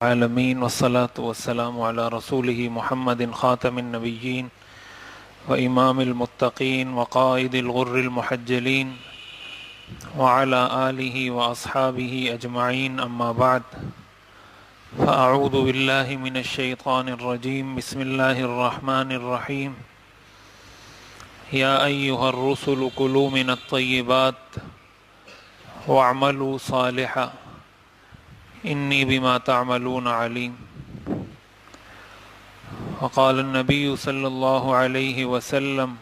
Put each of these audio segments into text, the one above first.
العالمین والصلاة والسلام علی رسولہ محمد خاتم النبیین و امام المتقین وقائد الغر المحجلین وعلی آلہ واصحابہ اجمعین اما بعد فاعوذ باللہ من الشیطان الرجیم بسم اللہ الرحمن الرحیم یا ایہا الرسل کلوا من الطیبات واعملوا صالحا انی بما تعملون علیم وقال النبی صلی اللہ علیہ وسلم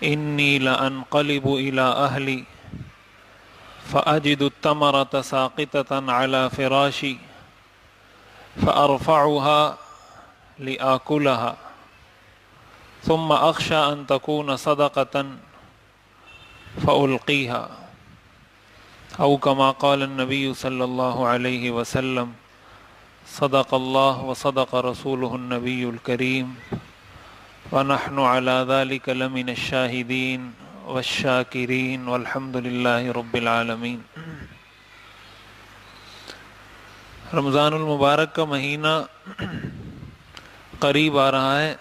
انی لانقلب الى اہلی فاجد التمرة ساقطة على فراشی فارفعها لآکلها ثم اخشى ان تكون صدقة فألقيها او کما قال النبی صلی اللہ علیہ وسلم صدق اللہ وصدق رسولہ النبی الکریم ونحن علی ذلک لمن الشاہدین والشاکرین والحمد للہ رب العالمین۔ رمضان المبارک کا مہینہ قریب آ رہا ہے،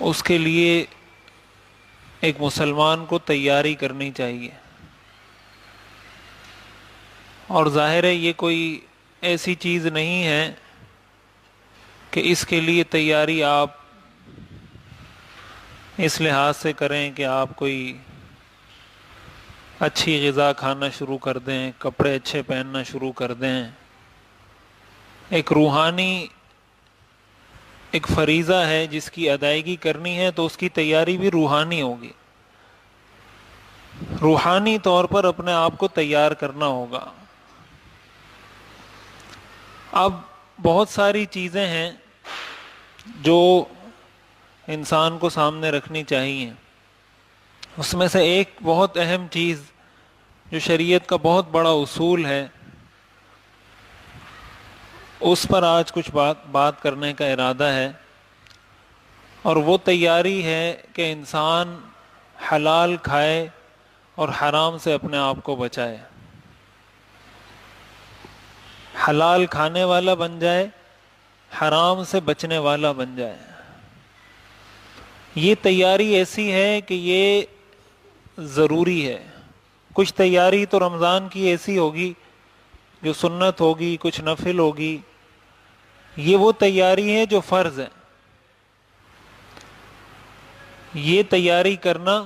اس کے لیے ایک مسلمان کو تیاری کرنی چاہیے، اور ظاہر ہے یہ کوئی ایسی چیز نہیں ہے کہ اس کے لیے تیاری آپ اس لحاظ سے کریں کہ آپ کوئی اچھی غذا کھانا شروع کر دیں، کپڑے اچھے پہننا شروع کر دیں۔ ایک روحانی ایک فریضہ ہے جس کی ادائیگی کرنی ہے، تو اس کی تیاری بھی روحانی ہوگی، روحانی طور پر اپنے آپ کو تیار کرنا ہوگا۔ اب بہت ساری چیزیں ہیں جو انسان کو سامنے رکھنی چاہیے، اس میں سے ایک بہت اہم چیز جو شریعت کا بہت بڑا اصول ہے، اس پر آج کچھ بات کرنے کا ارادہ ہے، اور وہ تیاری ہے کہ انسان حلال کھائے اور حرام سے اپنے آپ کو بچائے، حلال کھانے والا بن جائے، حرام سے بچنے والا بن جائے۔ یہ تیاری ایسی ہے کہ یہ ضروری ہے۔ کچھ تیاری تو رمضان کی ایسی ہوگی جو سنت ہوگی، کچھ نفل ہوگی، یہ وہ تیاری ہے جو فرض ہے۔ یہ تیاری کرنا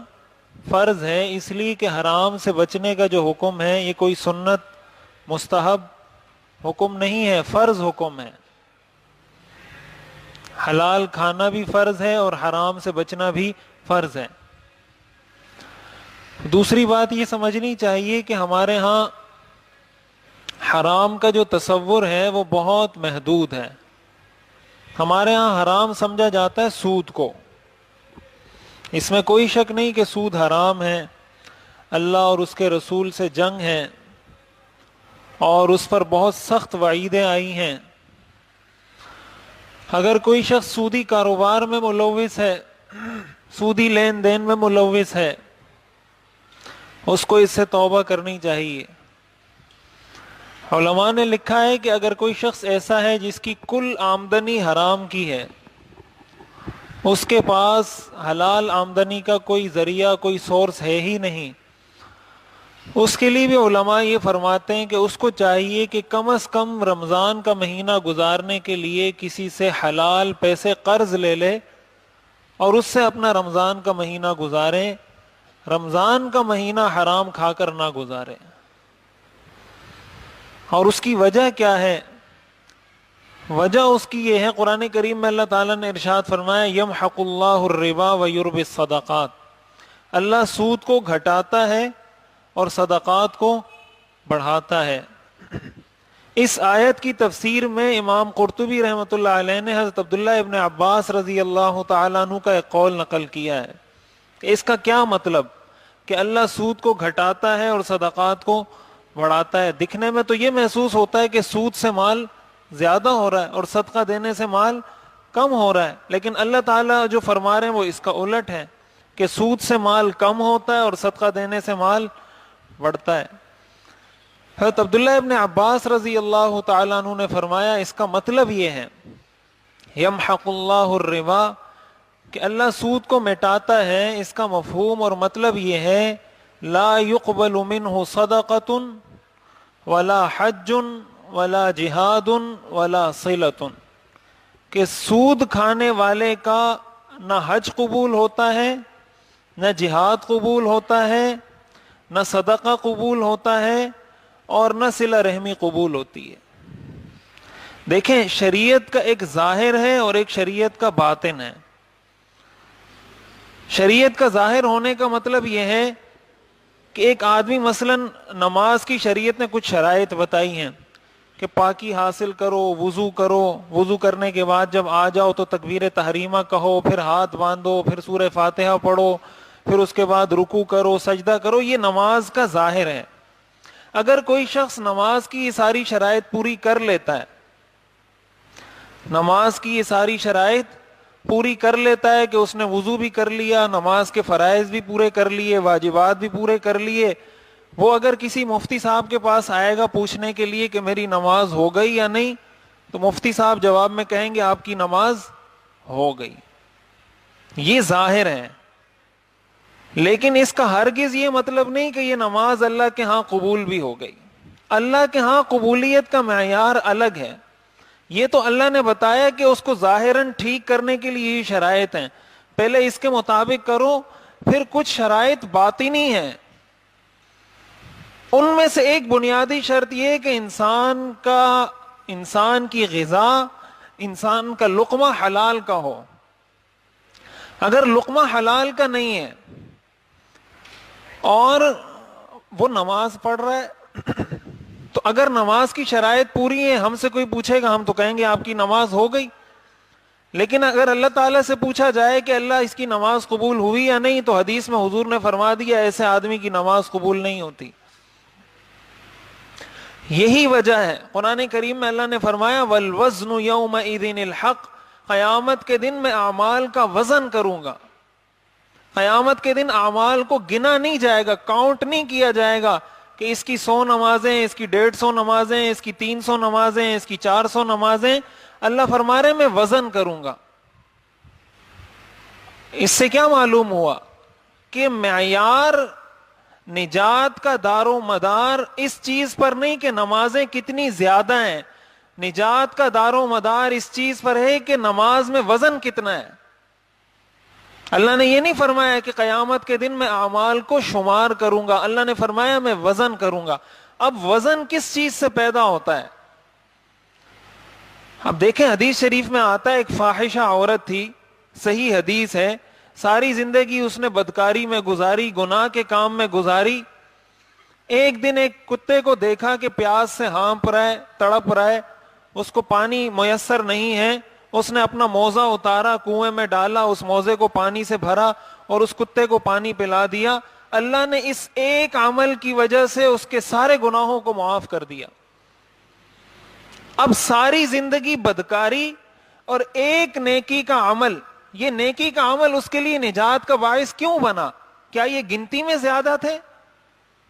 فرض ہے، اس لیے کہ حرام سے بچنے کا جو حکم ہے یہ کوئی سنت مستحب حکم نہیں ہے، فرض حکم ہے۔ حلال کھانا بھی فرض ہے اور حرام سے بچنا بھی فرض ہے۔ دوسری بات یہ سمجھنی چاہیے کہ ہمارے ہاں حرام کا جو تصور ہے وہ بہت محدود ہے۔ ہمارے ہاں حرام سمجھا جاتا ہے سود کو، اس میں کوئی شک نہیں کہ سود حرام ہے، اللہ اور اس کے رسول سے جنگ ہے، اور اس پر بہت سخت وعیدیں آئی ہیں۔ اگر کوئی شخص سودی کاروبار میں ملوث ہے، سودی لین دین میں ملوث ہے، اس کو اس سے توبہ کرنی چاہیے۔ علماء نے لکھا ہے کہ اگر کوئی شخص ایسا ہے جس کی کل آمدنی حرام کی ہے، اس کے پاس حلال آمدنی کا کوئی ذریعہ، کوئی سورس ہے ہی نہیں، اس کے لیے بھی علماء یہ فرماتے ہیں کہ اس کو چاہیے کہ کم از کم رمضان کا مہینہ گزارنے کے لیے کسی سے حلال پیسے قرض لے لے اور اس سے اپنا رمضان کا مہینہ گزارے، رمضان کا مہینہ حرام کھا کر نہ گزارے۔ اور اس کی وجہ کیا ہے؟ وجہ اس کی یہ ہے، قرآن کریم میں اللہ تعالیٰ نے ارشاد فرمایا یمحق اللہ الربا ویربی الصدقات، اللہ سود کو گھٹاتا ہے اور صدقات کو بڑھاتا ہے۔ اس آیت کی تفسیر میں امام قرطبی رحمۃ اللہ علیہ نے حضرت عبداللہ ابن عباس رضی اللہ تعالیٰ عنہ کا ایک قول نقل کیا ہے کہ اس کا کیا مطلب کہ اللہ سود کو گھٹاتا ہے اور صدقات کو بڑھاتا ہے۔ دکھنے میں تو یہ محسوس ہوتا ہے کہ سود سے مال زیادہ ہو رہا ہے اور صدقہ دینے سے مال کم ہو رہا ہے، لیکن اللہ تعالیٰ جو فرما رہے ہیں وہ اس کا الٹ ہے کہ سود سے مال کم ہوتا ہے اور صدقہ دینے سے مال بڑھتا ہے۔ حضرت عبداللہ ابن عباس رضی اللہ تعالیٰ عنہ نے فرمایا اس کا مطلب یہ ہے یمحق اللہ الربا کہ اللہ سود کو مٹاتا ہے، اس کا مفہوم اور مطلب یہ ہے لا يقبل منہ صدقۃ ولا حج ولا جہاد ولا صلۃ، کہ سود کھانے والے کا نہ حج قبول ہوتا ہے، نہ جہاد قبول ہوتا ہے، نہ صدقہ قبول ہوتا ہے، اور نہ صلہ رحمی قبول ہوتی ہے۔ دیکھیں شریعت کا ایک ظاہر ہے اور ایک شریعت کا باطن ہے۔ شریعت کا ظاہر ہونے کا مطلب یہ ہے کہ ایک آدمی مثلا نماز کی شریعت نے کچھ شرائط بتائی ہیں کہ پاکی حاصل کرو، وضو کرنے کے بعد جب آ جاؤ تو تکبیر تحریمہ کہو، پھر ہاتھ باندھو، پھر سورہ فاتحہ پڑھو، پھر اس کے بعد رکوع کرو، سجدہ کرو، یہ نماز کا ظاہر ہے۔ اگر کوئی شخص نماز کی یہ ساری شرائط پوری کر لیتا ہے، نماز کی یہ ساری شرائط پوری کر لیتا ہے کہ اس نے وضو بھی کر لیا، نماز کے فرائض بھی پورے کر لیے، واجبات بھی پورے کر لیے، وہ اگر کسی مفتی صاحب کے پاس آئے گا پوچھنے کے لیے کہ میری نماز ہو گئی یا نہیں، تو مفتی صاحب جواب میں کہیں گے آپ کی نماز ہو گئی۔ یہ ظاہر ہے، لیکن اس کا ہرگز یہ مطلب نہیں کہ یہ نماز اللہ کے ہاں قبول بھی ہو گئی۔ اللہ کے ہاں قبولیت کا معیار الگ ہے۔ یہ تو اللہ نے بتایا کہ اس کو ظاہراً ٹھیک کرنے کے لیے یہ شرائط ہیں، پہلے اس کے مطابق کرو، پھر کچھ شرائط باطنی ہیں۔ ان میں سے ایک بنیادی شرط یہ کہ انسان کی غذا، انسان کا لقمہ حلال کا ہو۔ اگر لقمہ حلال کا نہیں ہے اور وہ نماز پڑھ رہا ہے تو اگر نماز کی شرائط پوری ہے، ہم سے کوئی پوچھے گا ہم تو کہیں گے آپ کی نماز ہو گئی، لیکن اگر اللہ تعالیٰ سے پوچھا جائے کہ اللہ اس کی نماز قبول ہوئی یا نہیں، تو حدیث میں حضور نے فرما دیا ایسے آدمی کی نماز قبول نہیں ہوتی۔ یہی وجہ ہے قرآن کریم میں اللہ نے فرمایا وَالْوَزْنُ يَوْمَئِذٍ الْحَقُّ، قیامت کے دن میں اعمال کا وزن کروں گا۔ قیامت کے دن اعمال کو گنا نہیں جائے گا، کاؤنٹ نہیں کیا جائے گا کہ اس کی 100 نمازیں، اس کی 150 نمازیں، اس کی 300 نمازیں، اس کی 400 نمازیں، اللہ فرما رہے میں وزن کروں گا۔ اس سے کیا معلوم ہوا کہ معیار نجات کا دار و مدار اس چیز پر نہیں کہ نمازیں کتنی زیادہ ہیں، نجات کا دار و مدار اس چیز پر ہے کہ نماز میں وزن کتنا ہے۔ اللہ نے یہ نہیں فرمایا کہ قیامت کے دن میں اعمال کو شمار کروں گا، اللہ نے فرمایا میں وزن کروں گا۔ اب وزن کس چیز سے پیدا ہوتا ہے؟ اب دیکھیں حدیث شریف میں آتا ہے ایک فاحشہ عورت تھی، صحیح حدیث ہے، ساری زندگی اس نے بدکاری میں گزاری، گناہ کے کام میں گزاری۔ ایک دن ایک کتے کو دیکھا کہ پیاس سے ہانپ رہا ہے، تڑپ رہا ہے، اس کو پانی میسر نہیں ہے، اس نے اپنا موزہ اتارا، کنویں میں ڈالا، اس موزے کو پانی سے بھرا اور اس کتے کو پانی پلا دیا۔ اللہ نے اس ایک عمل کی وجہ سے اس کے سارے گناہوں کو معاف کر دیا۔ اب ساری زندگی بدکاری اور ایک نیکی کا عمل، یہ نیکی کا عمل اس کے لیے نجات کا باعث کیوں بنا؟ کیا یہ گنتی میں زیادہ تھے؟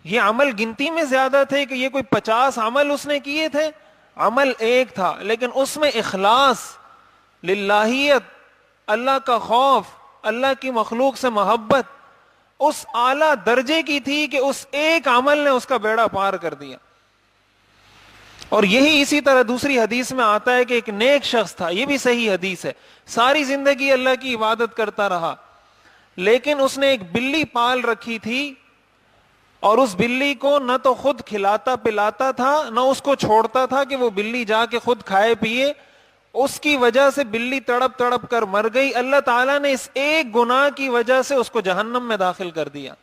یہ عمل گنتی میں زیادہ تھے کہ یہ کوئی 50 عمل اس نے کیے تھے؟ عمل ایک تھا، لیکن اس میں اخلاص، للہیت، اللہ کا خوف، اللہ کی مخلوق سے محبت اس اعلیٰ درجے کی تھی کہ اس ایک عمل نے اس کا بیڑا پار کر دیا۔ اور یہی اسی طرح دوسری حدیث میں آتا ہے کہ ایک نیک شخص تھا، یہ بھی صحیح حدیث ہے، ساری زندگی اللہ کی عبادت کرتا رہا، لیکن اس نے ایک بلی پال رکھی تھی اور اس بلی کو نہ تو خود کھلاتا پلاتا تھا، نہ اس کو چھوڑتا تھا کہ وہ بلی جا کے خود کھائے پیے۔ اس کی وجہ سے بلی تڑپ تڑپ کر مر گئی۔ اللہ تعالیٰ نے اس ایک گناہ کی وجہ سے اس کو جہنم میں داخل کر دیا۔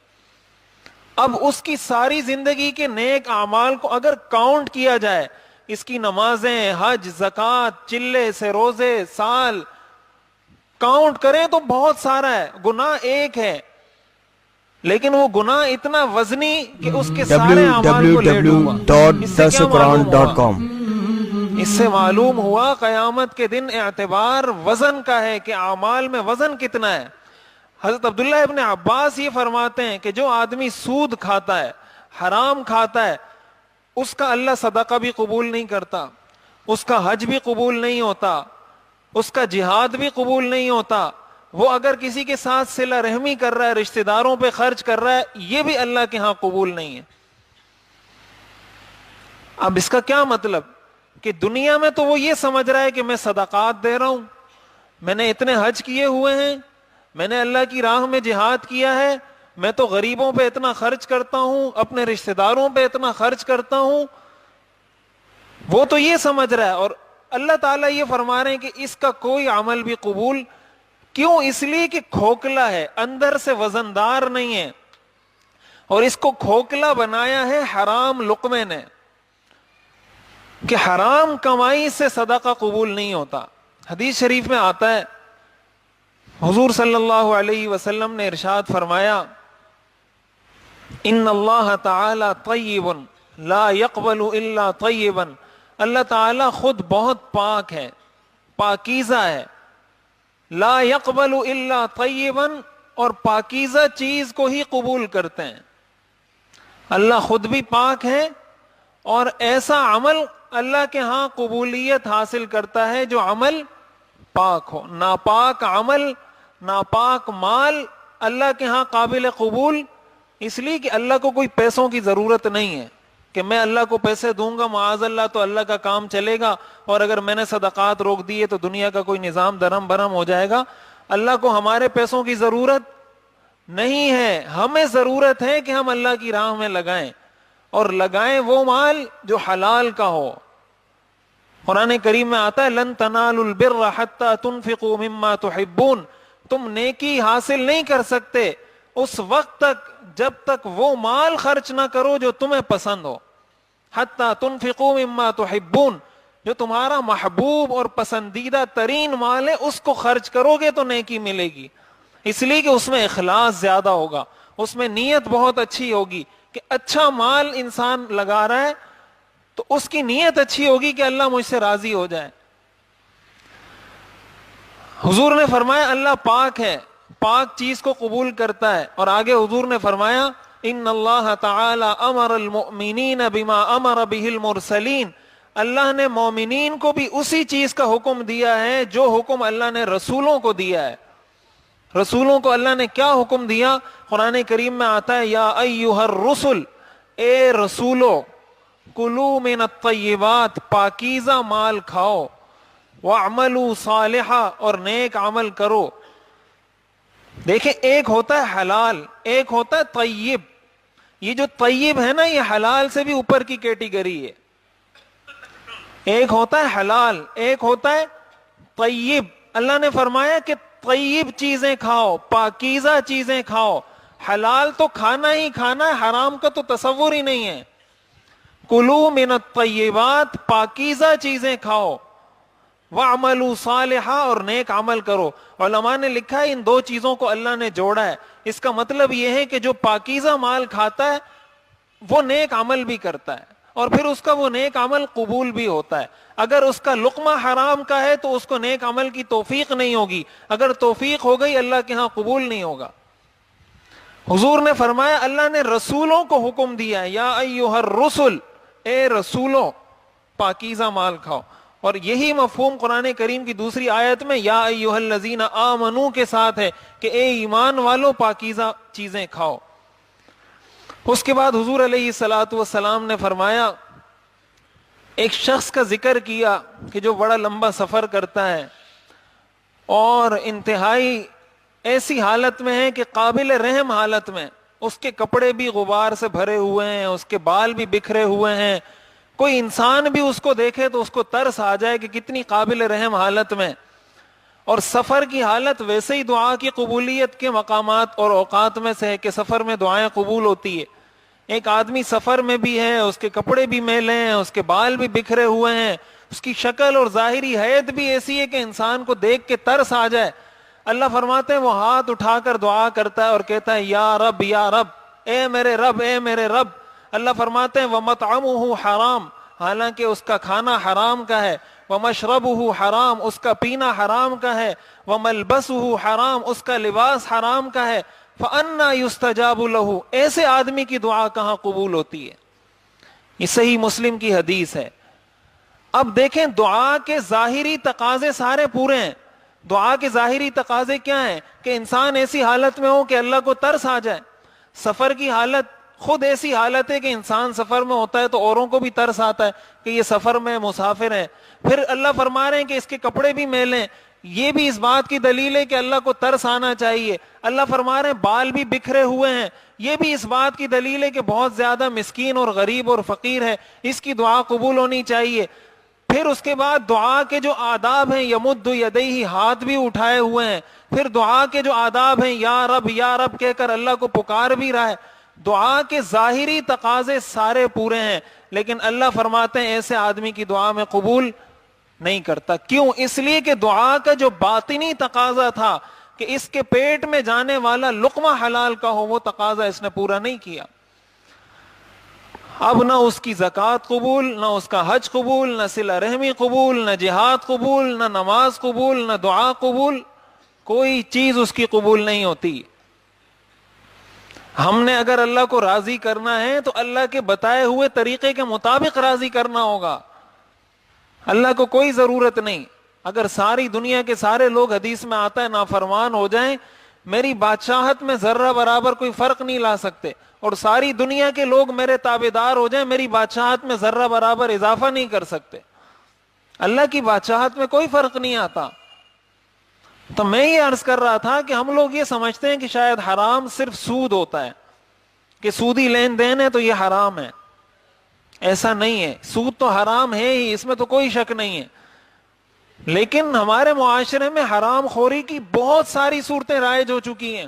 اب اس کی ساری زندگی کے نیک اعمال کو اگر کاؤنٹ کیا جائے، اس کی نمازیں، حج، زکوٰۃ، چلے سے روزے، سال کاؤنٹ کریں تو بہت سارا ہے، گناہ ایک ہے، لیکن وہ گناہ اتنا وزنی کہ اس کے سارے اعمال کو لے ڈوبا۔ اس سے معلوم ہوا قیامت کے دن اعتبار وزن کا ہے کہ اعمال میں وزن کتنا ہے۔ حضرت عبداللہ ابن عباس یہ فرماتے ہیں کہ جو آدمی سود کھاتا ہے، حرام کھاتا ہے، اس کا اللہ صدقہ بھی قبول نہیں کرتا، اس کا حج بھی قبول نہیں ہوتا، اس کا جہاد بھی قبول نہیں ہوتا. وہ اگر کسی کے ساتھ صلہ رحمی کر رہا ہے، رشتہ داروں پہ خرچ کر رہا ہے، یہ بھی اللہ کے ہاں قبول نہیں ہے. اب اس کا کیا مطلب کہ دنیا میں تو وہ یہ سمجھ رہا ہے کہ میں صدقات دے رہا ہوں، میں نے اتنے حج کیے ہوئے ہیں، میں نے اللہ کی راہ میں جہاد کیا ہے، میں تو غریبوں پہ اتنا خرچ کرتا ہوں، اپنے رشتہ داروں پہ اتنا خرچ کرتا ہوں، وہ تو یہ سمجھ رہا ہے. اور اللہ تعالیٰ یہ فرما رہے ہیں کہ اس کا کوئی عمل بھی قبول کیوں؟ اس لیے کہ کھوکھلا ہے، اندر سے وزندار نہیں ہے، اور اس کو کھوکھلا بنایا ہے حرام لقمے نے، کہ حرام کمائی سے صدقہ قبول نہیں ہوتا. حدیث شریف میں آتا ہے، حضور صلی اللہ علیہ وسلم نے ارشاد فرمایا، ان اللہ تعالی طیب لا يقبل الا طیبا. اللہ تعالی خود بہت پاک ہے، پاکیزہ ہے. لا يقبل الا طیبا، اور پاکیزہ چیز کو ہی قبول کرتے ہیں. اللہ خود بھی پاک ہے، اور ایسا عمل اللہ کے ہاں قبولیت حاصل کرتا ہے جو عمل پاک ہو. ناپاک عمل، ناپاک مال اللہ کے ہاں قابل قبول اس لیے کہ اللہ کو کوئی پیسوں کی ضرورت نہیں ہے کہ میں اللہ کو پیسے دوں گا معاذ اللہ تو اللہ کا کام چلے گا، اور اگر میں نے صدقات روک دیے تو دنیا کا کوئی نظام درم برم ہو جائے گا. اللہ کو ہمارے پیسوں کی ضرورت نہیں ہے، ہمیں ضرورت ہے کہ ہم اللہ کی راہ میں لگائیں، اور لگائیں وہ مال جو حلال کا ہو. قرآن کریم میں آتا ہے، لن تنالوا البر حتى تنفقوا مما تحبون. تم نیکی حاصل نہیں کر سکتے اس وقت تک جب تک وہ مال خرچ نہ کرو جو تمہیں پسند ہو. حتی تنفقوا مما تحبون، جو تمہارا محبوب اور پسندیدہ ترین مال ہے اس کو خرچ کرو گے تو نیکی ملے گی. اس لیے کہ اس میں اخلاص زیادہ ہوگا، اس میں نیت بہت اچھی ہوگی کہ اچھا مال انسان لگا رہا ہے تو اس کی نیت اچھی ہوگی کہ اللہ مجھ سے راضی ہو جائے. حضور نے فرمایا اللہ پاک ہے، پاک چیز کو قبول کرتا ہے. اور آگے حضور نے فرمایا ان اللہ تعالی امر المؤمنین بما امر به المرسلین. اللہ نے مومنین کو بھی اسی چیز کا حکم دیا ہے جو حکم اللہ نے رسولوں کو دیا ہے. رسولوں کو اللہ نے کیا حکم دیا؟ قرآن کریم میں آتا ہے، یا ایھا الرسل، اے رسولو، کلو من الطیبات، پاکیزہ مال کھاؤ، وَاعْمَلُوا صَالِحًا، اور نیک عمل کرو. دیکھیں ایک ہوتا ہے حلال، ایک ہوتا ہے طیب. یہ جو طیب ہے نا یہ حلال سے بھی اوپر کی کیٹیگری ہے. ایک ہوتا ہے حلال، ایک ہوتا ہے طیب. اللہ نے فرمایا کہ طیب چیزیں کھاؤ، پاکیزہ چیزیں کھاؤ. حلال تو کھانا ہی کھانا ہے، حرام کا تو تصور ہی نہیں ہے. کلو من الطیبات، پاکیزہ چیزیں کھاؤ، وَاعْمَلُوا صَالِحًا، اور نیک عمل کرو. علماء نے لکھا ہے ان دو چیزوں کو اللہ نے جوڑا ہے. اس کا مطلب یہ ہے کہ جو پاکیزہ مال کھاتا ہے وہ نیک عمل بھی کرتا ہے، اور پھر اس کا وہ نیک عمل قبول بھی ہوتا ہے. اگر اس کا لقمہ حرام کا ہے تو اس کو نیک عمل کی توفیق نہیں ہوگی، اگر توفیق ہو گئی اللہ کے ہاں قبول نہیں ہوگا. حضور نے فرمایا اللہ نے رسولوں کو حکم دیا ہے، یا ایھا الرسل، اے رسولوں پاکیزہ مال کھاؤ. اور یہی مفہوم قرآن کریم کی دوسری آیت میں یا ایھا الذین آمنوا کے ساتھ ہے کہ اے ایمان والو پاکیزہ چیزیں کھاؤ. اس کے بعد حضور علیہ الصلوۃ والسلام نے فرمایا، ایک شخص کا ذکر کیا کہ جو بڑا لمبا سفر کرتا ہے اور انتہائی ایسی حالت میں ہے کہ قابل رحم حالت میں، اس کے کپڑے بھی غبار سے بھرے ہوئے ہیں، اس کے بال بھی بکھرے ہوئے ہیں، کوئی انسان بھی اس کو دیکھے تو اس کو ترس آ جائے کہ کتنی قابل رحم حالت میں. اور سفر کی حالت ویسے ہی دعا کی قبولیت کے مقامات اور اوقات میں سے ہے کہ سفر میں دعائیں قبول ہوتی ہے. ایک آدمی سفر میں بھی ہے، اس کے کپڑے بھی میلے ہیں، اس کے بال بھی بکھرے ہوئے ہیں، اس کی شکل اور ظاہری حیت بھی ایسی ہے کہ انسان کو دیکھ کے ترس آ جائے. اللہ فرماتے ہیں وہ ہاتھ اٹھا کر دعا کرتا ہے اور کہتا ہے یا رب یا رب، اے میرے رب اے میرے رب. اللہ فرماتے ہیں وَمَطْعَمُهُ حرام، حالانکہ اس کا کھانا حرام کا ہے، وَمَشْرَبُهُ حرام، اس کا پینا حرام کا ہے، وَمَلْبَسُهُ حرام، اس کا لباس حرام کا ہے. فَأَنَّا يُسْتَجَابُ لَهُ، ایسے آدمی کی دعا کہاں قبول ہوتی ہے؟ یہ صحیح مسلم کی حدیث ہے. اب دیکھیں دعا کے ظاہری تقاضے سارے پورے ہیں. دعا کے ظاہری تقاضے کیا ہیں؟ کہ انسان ایسی حالت میں ہو کہ اللہ کو ترس آ جائے. سفر کی حالت خود ایسی حالت ہے کہ انسان سفر میں ہوتا ہے تو اوروں کو بھی ترس آتا ہے کہ یہ سفر میں مسافر ہے. پھر اللہ فرما رہے ہیں کہ اس کے کپڑے بھی میلے، یہ بھی اس بات کی دلیل ہے کہ اللہ کو ترس آنا چاہیے. اللہ فرما رہے ہیں بال بھی بکھرے ہوئے ہیں، یہ بھی اس بات کی دلیل ہے کہ بہت زیادہ مسکین اور غریب اور فقیر ہے، اس کی دعا قبول ہونی چاہیے. پھر اس کے بعد دعا کے جو آداب ہیں، یمد یدیہ، ہاتھ بھی اٹھائے ہوئے ہیں. پھر دعا کے جو آداب ہیں، یا رب کہہ کر اللہ کو پکار بھی رہا ہے. دعا کے ظاہری تقاضے سارے پورے ہیں، لیکن اللہ فرماتے ہیں ایسے آدمی کی دعا میں قبول نہیں کرتا. کیوں؟ اس لیے کہ دعا کا جو باطنی تقاضا تھا کہ اس کے پیٹ میں جانے والا لقمہ حلال کا ہو، وہ تقاضا اس نے پورا نہیں کیا. اب نہ اس کی زکوٰۃ قبول، نہ اس کا حج قبول، نہ صلہ رحمی قبول، نہ جہاد قبول، نہ نماز قبول، نہ دعا قبول، کوئی چیز اس کی قبول نہیں ہوتی. ہم نے اگر اللہ کو راضی کرنا ہے تو اللہ کے بتائے ہوئے طریقے کے مطابق راضی کرنا ہوگا. اللہ کو کوئی ضرورت نہیں. اگر ساری دنیا کے سارے لوگ، حدیث میں آتا ہے، نافرمان ہو جائیں، میری بادشاہت میں ذرہ برابر کوئی فرق نہیں لا سکتے، اور ساری دنیا کے لوگ میرے تابعدار ہو جائیں، میری بادشاہت میں ذرہ برابر اضافہ نہیں کر سکتے. اللہ کی بادشاہت میں کوئی فرق نہیں آتا. تو میں یہ عرض کر رہا تھا کہ ہم لوگ یہ سمجھتے ہیں کہ شاید حرام صرف سود ہوتا ہے، کہ سودی لین دین ہے تو یہ حرام ہے. ایسا نہیں ہے. سود تو حرام ہے ہی، اس میں تو کوئی شک نہیں ہے، لیکن ہمارے معاشرے میں حرام خوری کی بہت ساری صورتیں رائج ہو چکی ہیں.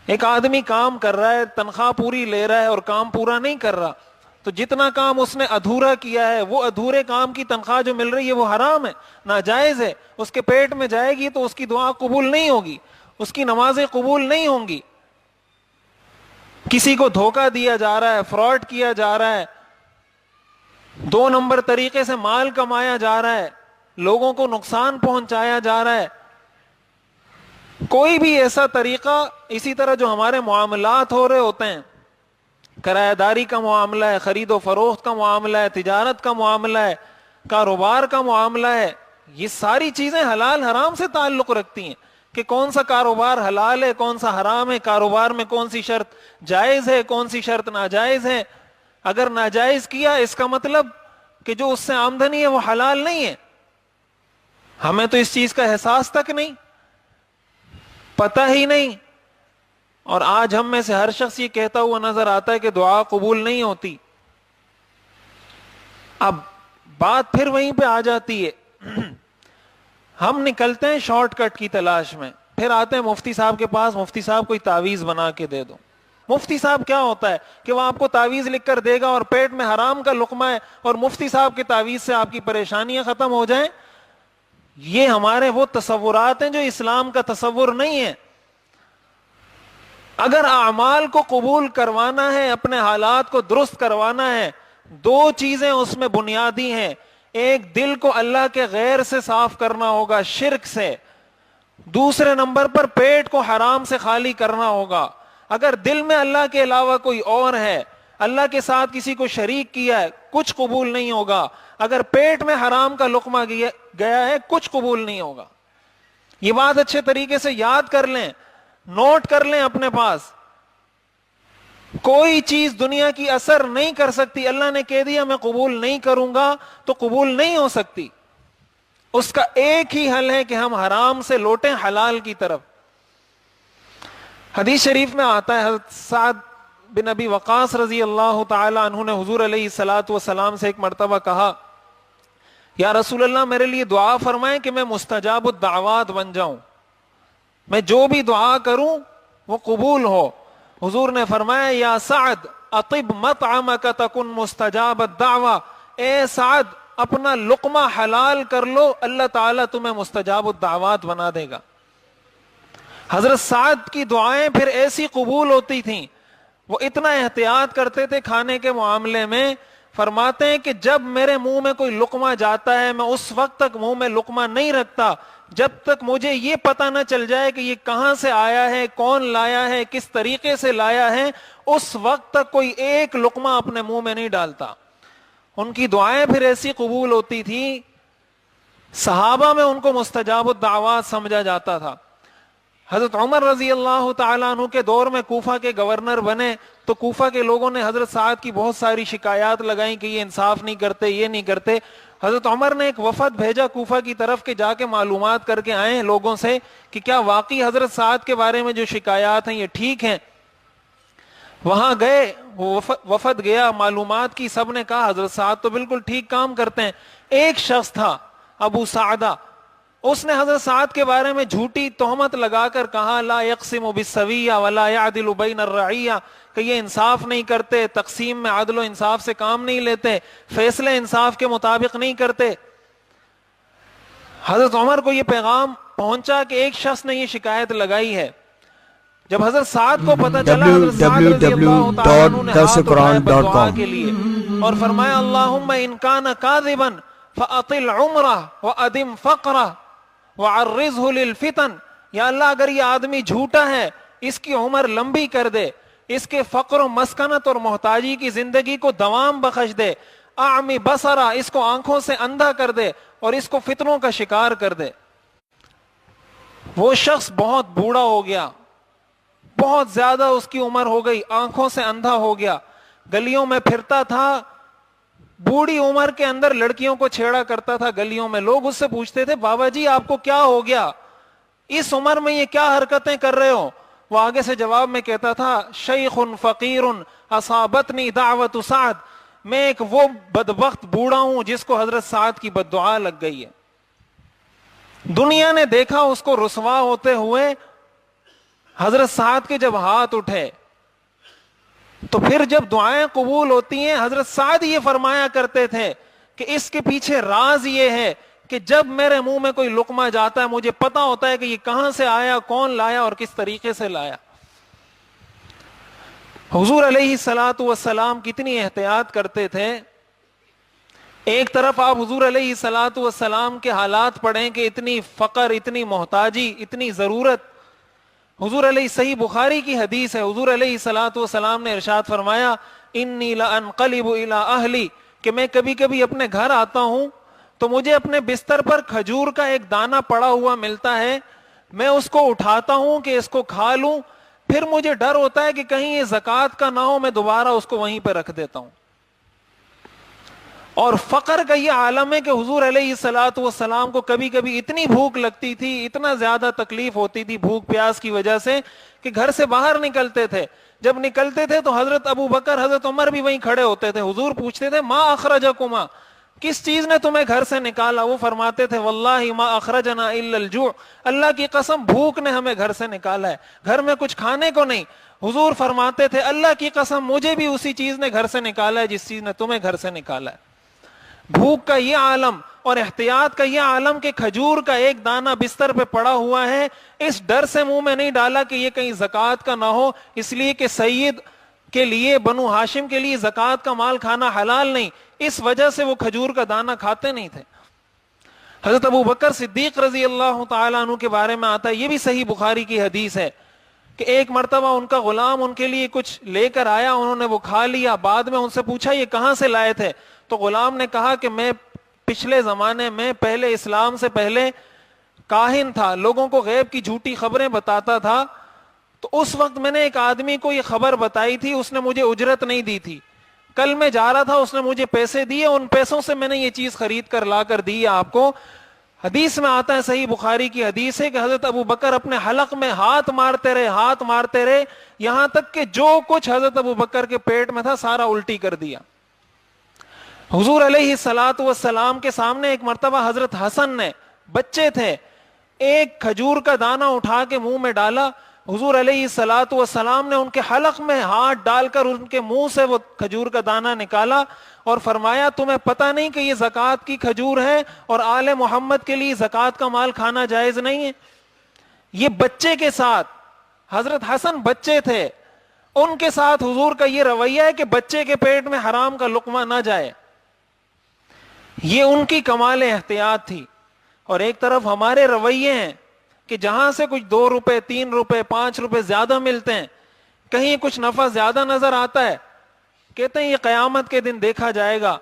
ایک آدمی کام کر رہا ہے، تنخواہ پوری لے رہا ہے اور کام پورا نہیں کر رہا، تو جتنا کام اس نے ادھورا کیا ہے، وہ ادھورے کام کی تنخواہ جو مل رہی ہے وہ حرام ہے، ناجائز ہے. اس کے پیٹ میں جائے گی تو اس کی دعا قبول نہیں ہوگی، اس کی نمازیں قبول نہیں ہوں گی. کسی کو دھوکہ دیا جا رہا ہے، فراڈ کیا جا رہا ہے، 2 نمبر طریقے سے مال کمایا جا رہا ہے، لوگوں کو نقصان پہنچایا جا رہا ہے. کوئی بھی ایسا طریقہ، اسی طرح جو ہمارے معاملات ہو رہے ہوتے ہیں، کرایہ داری کا معاملہ ہے، خرید و فروخت کا معاملہ ہے، تجارت کا معاملہ ہے، کاروبار کا معاملہ ہے، یہ ساری چیزیں حلال حرام سے تعلق رکھتی ہیں کہ کون سا کاروبار حلال ہے، کون سا حرام ہے، کاروبار میں کون سی شرط جائز ہے، کون سی شرط ناجائز ہے. اگر ناجائز کیا اس کا مطلب کہ جو اس سے آمدنی ہے وہ حلال نہیں ہے. ہمیں تو اس چیز کا احساس تک نہیں، پتہ ہی نہیں. اور آج ہم میں سے ہر شخص یہ کہتا ہوا نظر آتا ہے کہ دعا قبول نہیں ہوتی. اب بات پھر وہیں پہ آ جاتی ہے. ہم نکلتے ہیں شارٹ کٹ کی تلاش میں، پھر آتے ہیں مفتی صاحب کے پاس، مفتی صاحب کوئی تعویذ بنا کے دے دو. مفتی صاحب کیا ہوتا ہے کہ وہ آپ کو تعویذ لکھ کر دے گا اور پیٹ میں حرام کا لقمہ ہے، اور مفتی صاحب کی تعویذ سے آپ کی پریشانیاں ختم ہو جائیں. یہ ہمارے وہ تصورات ہیں جو اسلام کا تصور نہیں ہے. اگر اعمال کو قبول کروانا ہے، اپنے حالات کو درست کروانا ہے، 2 چیزیں اس میں بنیادی ہیں. ایک، دل کو اللہ کے غیر سے صاف کرنا ہوگا، شرک سے. دوسرے نمبر پر پیٹ کو حرام سے خالی کرنا ہوگا. اگر دل میں اللہ کے علاوہ کوئی اور ہے، اللہ کے ساتھ کسی کو شریک کیا ہے، کچھ قبول نہیں ہوگا. اگر پیٹ میں حرام کا لقمہ گیا ہے، کچھ قبول نہیں ہوگا. یہ بات اچھے طریقے سے یاد کر لیں، نوٹ کر لیں اپنے پاس. کوئی چیز دنیا کی اثر نہیں کر سکتی. اللہ نے کہہ دیا میں قبول نہیں کروں گا تو قبول نہیں ہو سکتی. اس کا ایک ہی حل ہے کہ ہم حرام سے لوٹیں حلال کی طرف. حدیث شریف میں آتا ہے، حضرت سعد بن ابی وقاص رضی اللہ تعالی عنہ نے حضور علیہ الصلوۃ والسلام سے ایک مرتبہ کہا، یا رسول اللہ میرے لیے دعا فرمائیں کہ میں مستجاب الدعوات بن جاؤں، میں جو بھی دعا کروں وہ قبول ہو. حضور نے فرمایا، یا سعد اطب مطعمک تکن مستجاب الدعوہ، اے سعد اپنا لقمہ حلال کر لو، اللہ تعالیٰ تمہیں مستجاب الدعوات بنا دے گا. حضرت سعد کی دعائیں پھر ایسی قبول ہوتی تھیں، وہ اتنا احتیاط کرتے تھے کھانے کے معاملے میں. فرماتے ہیں کہ جب میرے منہ میں کوئی لقمہ جاتا ہے میں اس وقت تک منہ میں لقمہ نہیں رکھتا جب تک مجھے یہ پتہ نہ چل جائے کہ یہ کہاں سے آیا ہے، کون لایا ہے، کس طریقے سے لایا ہے، اس وقت تک کوئی ایک لقمہ اپنے منہ میں نہیں ڈالتا۔ ان کی دعائیں پھر ایسی قبول ہوتی تھی، صحابہ میں ان کو مستجاب الدعوات سمجھا جاتا تھا۔ حضرت عمر رضی اللہ تعالیٰ عنہ کے دور میں کوفہ کے گورنر بنے تو کوفہ کے لوگوں نے حضرت سعد کی بہت ساری شکایات لگائیں کہ یہ انصاف نہیں کرتے، یہ نہیں کرتے۔ حضرت عمر نے ایک وفد بھیجا کوفہ کی طرف کہ جا کے معلومات کر کے آئیں لوگوں سے کہ کیا واقعی حضرت سعد کے بارے میں جو شکایات ہیں یہ ٹھیک ہیں۔ وہاں گئے، وفد گیا، معلومات کی، سب نے کہا حضرت سعد تو بالکل ٹھیک کام کرتے ہیں۔ ایک شخص تھا ابو سعدہ، اس نے حضرت سعد کے بارے میں جھوٹی تہمت لگا کر کہا لا یقسم بالسویہ ولا یعدل بین الرعیہ، کہ یہ انصاف نہیں کرتے، تقسیم میں عدل و انصاف سے کام نہیں لیتے، فیصلے انصاف کے مطابق نہیں کرتے۔ حضرت عمر کو یہ پیغام پہنچا کہ ایک شخص نے یہ شکایت لگائی ہے۔ جب حضرت سعد کو پتہ چلا، حضرت سعد رضی اللہ تعالیٰ عنہ نے ہاتھ اٹھائے بددعا کے لیے اور فرمایا اللہم ان کان کاذبا فاطل عمرہ وادم فقرہ وعرضہ للفتن، یا اللہ اگر یہ آدمی جھوٹا ہے اس کی عمر لمبی کر دے، اس کے فقر و مسکنت اور محتاجی کی زندگی کو دوام بخش دے، اعمی بصرہ، اس کو آنکھوں سے اندھا کر دے اور اس کو فتنوں کا شکار کر دے۔ وہ شخص بہت بوڑھا ہو گیا، بہت زیادہ اس کی عمر ہو گئی، آنکھوں سے اندھا ہو گیا، گلیوں میں پھرتا تھا، بوڑھی عمر کے اندر لڑکیوں کو چھیڑا کرتا تھا گلیوں میں۔ لوگ اس سے پوچھتے تھے بابا جی آپ کو کیا ہو گیا، اس عمر میں یہ کیا حرکتیں کر رہے ہو؟ وہ آگے سے جواب میں کہتا تھا شیخ فقیر اصابتنی دعوت سعد، میں ایک وہ بدبخت بوڑھا ہوں جس کو حضرت سعد کی بددعا لگ گئی ہے۔ دنیا نے دیکھا اس کو رسوا ہوتے ہوئے، حضرت سعد کے جب ہاتھ اٹھے تو پھر جب دعائیں قبول ہوتی ہیں، حضرت سعد یہ فرمایا کرتے تھے کہ اس کے پیچھے راز یہ ہے کہ جب میرے منہ میں کوئی لقمہ جاتا ہے مجھے پتا ہوتا ہے کہ یہ کہاں سے آیا، کون لایا اور کس طریقے سے لایا۔ حضور علیہ الصلوۃ والسلام کتنی احتیاط کرتے تھے۔ ایک طرف آپ حضور علیہ الصلوۃ والسلام کے حالات پڑھیں کہ اتنی فقر، اتنی محتاجی، اتنی ضرورت۔ حضور علیہ، صحیح بخاری کی حدیث ہے، حضور علیہ الصلوۃ والسلام نے ارشاد فرمایا انی لانقلب الی اہلی، کہ میں کبھی کبھی اپنے گھر آتا ہوں تو مجھے اپنے بستر پر کھجور کا ایک دانہ پڑا ہوا ملتا ہے، میں اس کو اٹھاتا ہوں کہ اس کو کھا لوں، پھر مجھے ڈر ہوتا ہے کہ کہیں یہ زکوٰۃ کا نہ ہو، میں دوبارہ اس کو وہیں پہ رکھ دیتا ہوں۔ اور فقر کا یہ عالم ہے کہ حضور علیہ الصلوۃ والسلام کو کبھی کبھی اتنی بھوک لگتی تھی، اتنا زیادہ تکلیف ہوتی تھی بھوک پیاس کی وجہ سے کہ گھر سے باہر نکلتے تھے۔ جب نکلتے تھے تو حضرت ابو بکر، حضرت عمر بھی وہیں کھڑے ہوتے تھے۔ حضور پوچھتے تھے ما اخرجکما، کس چیز نے تمہیں گھر سے نکالا؟ وہ فرماتے تھے واللہ ما اخرجنا الا الجوع، اللہ کی قسم بھوک نے ہمیں گھر سے نکالا ہے، گھر میں کچھ کھانے کو نہیں۔ حضور فرماتے تھے اللہ کی قسم مجھے بھی اسی چیز نے گھر سے نکالا ہے جس چیز نے تمہیں گھر سے نکالا ہے۔ بھوک کا یہ عالم اور احتیاط کا یہ عالم کہ کھجور کا ایک دانہ بستر پہ پڑا ہوا ہے، اس ڈر سے منہ میں نہیں ڈالا کہ یہ کہیں زکوٰۃ کا نہ ہو، اس لیے کہ سید کے لیے، بنو ہاشم کے لیے زکوٰۃ کا مال کھانا حلال نہیں، اس وجہ سے وہ کھجور کا دانہ کھاتے نہیں تھے۔ حضرت ابو بکر صدیق رضی اللہ تعالیٰ عنہ کے بارے میں آتا ہے، یہ بھی صحیح بخاری کی حدیث ہے کہ ایک مرتبہ ان کا غلام ان کے لیے کچھ لے کر آیا، انہوں نے وہ کھا لیا، بعد میں ان سے پوچھا یہ کہاں سے لائے تھے؟ تو غلام نے کہا کہ میں پچھلے زمانے میں، پہلے اسلام سے پہلے کاہن تھا، لوگوں کو غیب کی جھوٹی خبریں بتاتا تھا، تو اس وقت میں نے ایک آدمی کو یہ خبر بتائی تھی، اس نے مجھے اجرت نہیں دی تھی، کل میں جا رہا تھا اس نے مجھے پیسے دیے، ان پیسوں سے میں نے یہ چیز خرید کر لا کر دی آپ کو۔ حدیث میں آتا ہے، صحیح بخاری کی حدیث ہے کہ حضرت ابو بکر اپنے حلق میں ہاتھ مارتے رہے یہاں تک کہ جو کچھ حضرت ابو بکر کے پیٹ میں تھا سارا الٹی کر دیا۔ حضور علیہ الصلوۃ والسلام کے سامنے ایک مرتبہ حضرت حسن نے، بچے تھے، ایک کھجور کا دانہ اٹھا کے منہ میں ڈالا، حضور علیہ الصلوۃ والسلام نے ان کے حلق میں ہاتھ ڈال کر ان کے منہ سے وہ کھجور کا دانہ نکالا اور فرمایا تمہیں پتہ نہیں کہ یہ زکوٰۃ کی کھجور ہے اور آل محمد کے لیے زکوٰۃ کا مال کھانا جائز نہیں ہے؟ یہ بچے کے ساتھ، حضرت حسن بچے تھے ان کے ساتھ حضور کا یہ رویہ ہے کہ بچے کے پیٹ میں حرام کا لقمہ نہ جائے. یہ ان کی کمال احتیاط تھی. اور ایک طرف ہمارے رویے ہیں کہ جہاں سے کچھ 2 روپے 3 روپے 5 روپے زیادہ ملتے ہیں, کہیں کچھ نفع زیادہ نظر آتا ہے, کہتے ہیں یہ قیامت کے دن دیکھا جائے گا.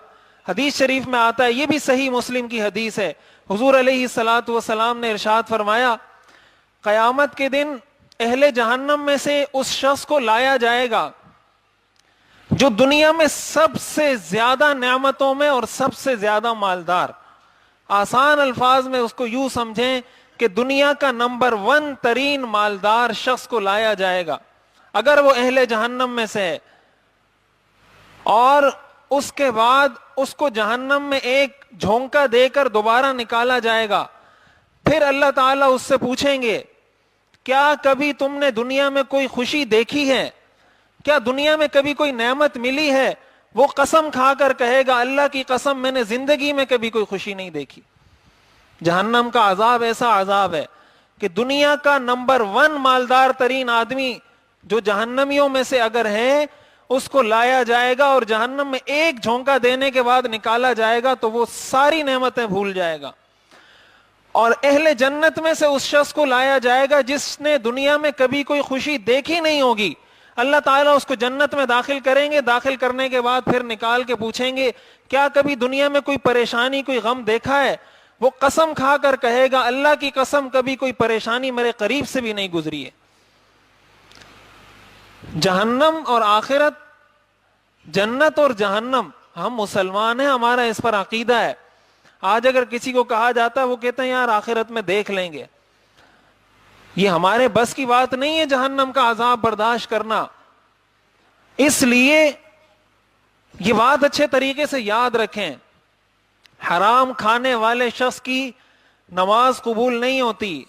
حدیث شریف میں آتا ہے, یہ بھی صحیح مسلم کی حدیث ہے, حضور علیہ الصلوۃ والسلام نے ارشاد فرمایا قیامت کے دن اہل جہنم میں سے اس شخص کو لایا جائے گا جو دنیا میں سب سے زیادہ نعمتوں میں اور سب سے زیادہ مالدار. آسان الفاظ میں اس کو یوں سمجھیں کہ دنیا کا نمبر 1 ترین مالدار شخص کو لایا جائے گا اگر وہ اہل جہنم میں سے ہے, اور اس کے بعد اس کو جہنم میں ایک جھونکا دے کر دوبارہ نکالا جائے گا. پھر اللہ تعالیٰ اس سے پوچھیں گے کیا کبھی تم نے دنیا میں کوئی خوشی دیکھی ہے, کیا دنیا میں کبھی کوئی نعمت ملی ہے؟ وہ قسم کھا کر کہے گا اللہ کی قسم میں نے زندگی میں کبھی کوئی خوشی نہیں دیکھی. جہنم کا عذاب ایسا عذاب ہے کہ دنیا کا نمبر 1 مالدار ترین آدمی جو جہنمیوں میں سے اگر ہے, اس کو لایا جائے گا اور جہنم میں ایک جھونکا دینے کے بعد نکالا جائے گا تو وہ ساری نعمتیں بھول جائے گا. اور اہل جنت میں سے اس شخص کو لایا جائے گا جس نے دنیا میں کبھی کوئی خوشی دیکھی نہیں ہوگی. اللہ تعالیٰ اس کو جنت میں داخل کریں گے, داخل کرنے کے بعد پھر نکال کے پوچھیں گے کیا کبھی دنیا میں کوئی پریشانی کوئی غم دیکھا ہے؟ وہ قسم کھا کر کہے گا اللہ کی قسم کبھی کوئی پریشانی میرے قریب سے بھی نہیں گزری ہے. جہنم اور آخرت, جنت اور جہنم, ہم مسلمان ہیں, ہمارا اس پر عقیدہ ہے. آج اگر کسی کو کہا جاتا ہے وہ کہتے ہیں یار آخرت میں دیکھ لیں گے. یہ ہمارے بس کی بات نہیں ہے جہنم کا عذاب برداشت کرنا. اس لیے یہ بات اچھے طریقے سے یاد رکھیں, حرام کھانے والے شخص کی نماز قبول نہیں ہوتی.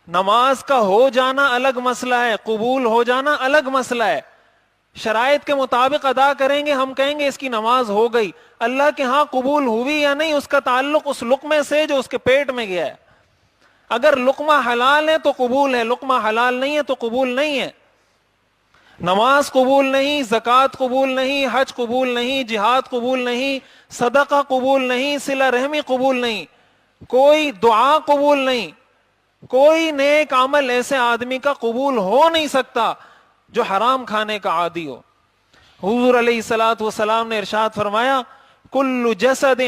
نماز کا ہو جانا الگ مسئلہ ہے, قبول ہو جانا الگ مسئلہ ہے. شرائط کے مطابق ادا کریں گے, ہم کہیں گے اس کی نماز ہو گئی. اللہ کے ہاں قبول ہوئی یا نہیں اس کا تعلق اس لقمے سے جو اس کے پیٹ میں گیا ہے. اگر لقمہ حلال ہے تو قبول ہے, لقمہ حلال نہیں ہے تو قبول نہیں ہے. نماز قبول نہیں, زکوٰۃ قبول نہیں, حج قبول نہیں, جہاد قبول نہیں, صدقہ قبول نہیں, صلہ رحمی قبول نہیں, کوئی دعا قبول نہیں, کوئی نیک عمل ایسے آدمی کا قبول ہو نہیں سکتا جو حرام کھانے کا عادی ہو. حضور علیہ الصلوۃ والسلام نے ارشاد فرمایا کل جسد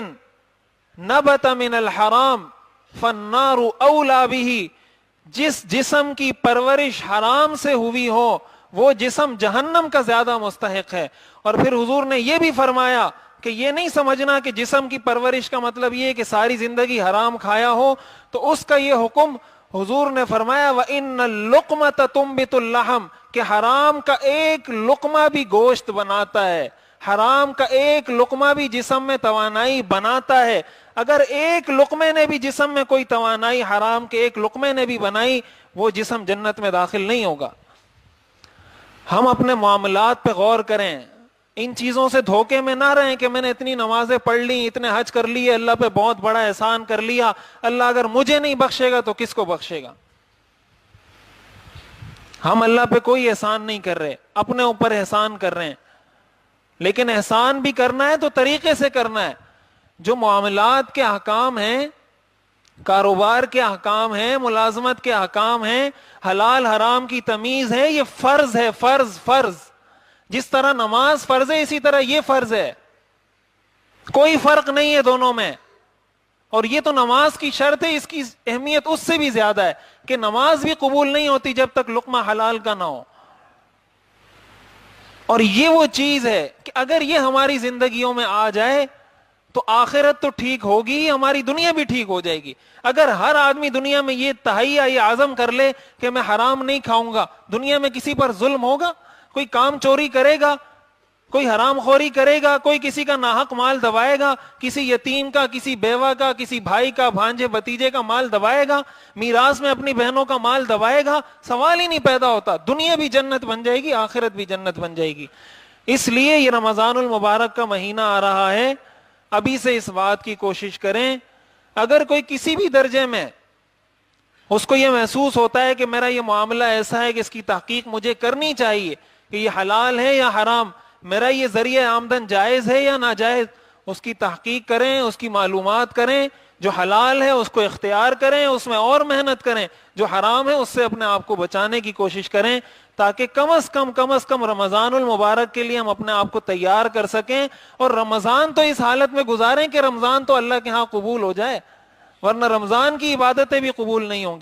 نبت من الحرام فالنار اولا به, جس جسم کی پرورش حرام سے ہوئی ہو وہ جسم جہنم کا زیادہ مستحق ہے. اور پھر حضور نے یہ بھی فرمایا کہ یہ نہیں سمجھنا کہ جسم کی پرورش کا مطلب یہ کہ ساری زندگی حرام کھایا ہو تو اس کا یہ حکم. حضور نے فرمایا وَإِنَّ اللُّقْمَةَ تُنبِتُ اللَّحْمَ, کہ حرام کا ایک لقمہ بھی گوشت بناتا ہے, حرام کا ایک لقمہ بھی جسم میں توانائی بناتا ہے. اگر ایک لقمے نے بھی جسم میں کوئی توانائی حرام کے ایک لقمے نے بھی بنائی, وہ جسم جنت میں داخل نہیں ہوگا. ہم اپنے معاملات پہ غور کریں, ان چیزوں سے دھوکے میں نہ رہیں کہ میں نے اتنی نمازیں پڑھ لی, اتنے حج کر لیے, اللہ پہ بہت بڑا احسان کر لیا, اللہ اگر مجھے نہیں بخشے گا تو کس کو بخشے گا. ہم اللہ پہ کوئی احسان نہیں کر رہے, اپنے اوپر احسان کر رہے ہیں. لیکن احسان بھی کرنا ہے تو طریقے سے کرنا ہے. جو معاملات کے احکام ہیں, کاروبار کے احکام ہیں, ملازمت کے احکام ہیں, حلال حرام کی تمیز ہے, یہ فرض ہے, فرض. جس طرح نماز فرض ہے اسی طرح یہ فرض ہے, کوئی فرق نہیں ہے دونوں میں. اور یہ تو نماز کی شرط ہے, اس کی اہمیت اس سے بھی زیادہ ہے کہ نماز بھی قبول نہیں ہوتی جب تک لقمہ حلال کا نہ ہو. اور یہ وہ چیز ہے کہ اگر یہ ہماری زندگیوں میں آ جائے تو آخرت تو ٹھیک ہوگی, ہماری دنیا بھی ٹھیک ہو جائے گی. اگر ہر آدمی دنیا میں یہ تہیہ یہ عزم کر لے کہ میں حرام نہیں کھاؤں گا, دنیا میں کسی پر ظلم ہوگا, کوئی کام چوری کرے گا, کوئی حرام خوری کرے گا, کوئی کسی کا ناحق مال دبائے گا, کسی یتیم کا, کسی بیوہ کا, کسی بھائی کا, بھانجے بھتیجے کا مال دبائے گا, میراث میں اپنی بہنوں کا مال دبائے گا, سوال ہی نہیں پیدا ہوتا. دنیا بھی جنت بن جائے گی, آخرت بھی جنت بن جائے گی. اس لیے یہ رمضان المبارک کا مہینہ آ رہا ہے, ابھی سے اس بات کی کوشش کریں. اگر کوئی کسی بھی درجے میں اس کو یہ محسوس ہوتا ہے کہ میرا یہ معاملہ ایسا ہے کہ اس کی تحقیق مجھے کرنی چاہیے, کہ یہ حلال ہے یا حرام، میرا یہ ذریعہ آمدن جائز ہے یا ناجائز، اس کی تحقیق کریں، اس کی معلومات کریں، جو حلال ہے اس کو اختیار کریں، اس میں اور محنت کریں، جو حرام ہے اس سے اپنے آپ کو بچانے کی کوشش کریں، تاکہ کم از کم رمضان المبارک کے لیے ہم اپنے آپ کو تیار کر سکیں، اور رمضان تو اس حالت میں گزاریں کہ رمضان تو اللہ کے ہاں قبول ہو جائے، ورنہ رمضان کی عبادتیں بھی قبول نہیں ہوں گی۔